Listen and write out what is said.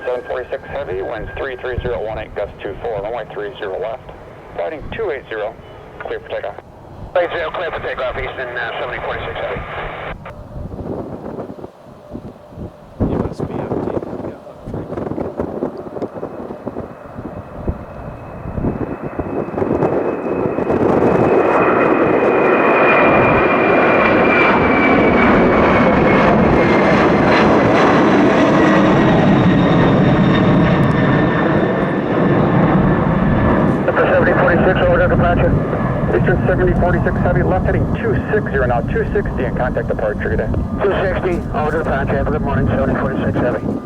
746 Heavy, winds 33018, gust 24, runway 30 left. Fighting 280, clear for takeoff. 80, clear for takeoff, Eastern 7046 Heavy. You must be updating the Eastern 7046 Heavy, left heading 260 now, 260 and contact departure today. 260, over to departure, have a good morning, 7046 Heavy.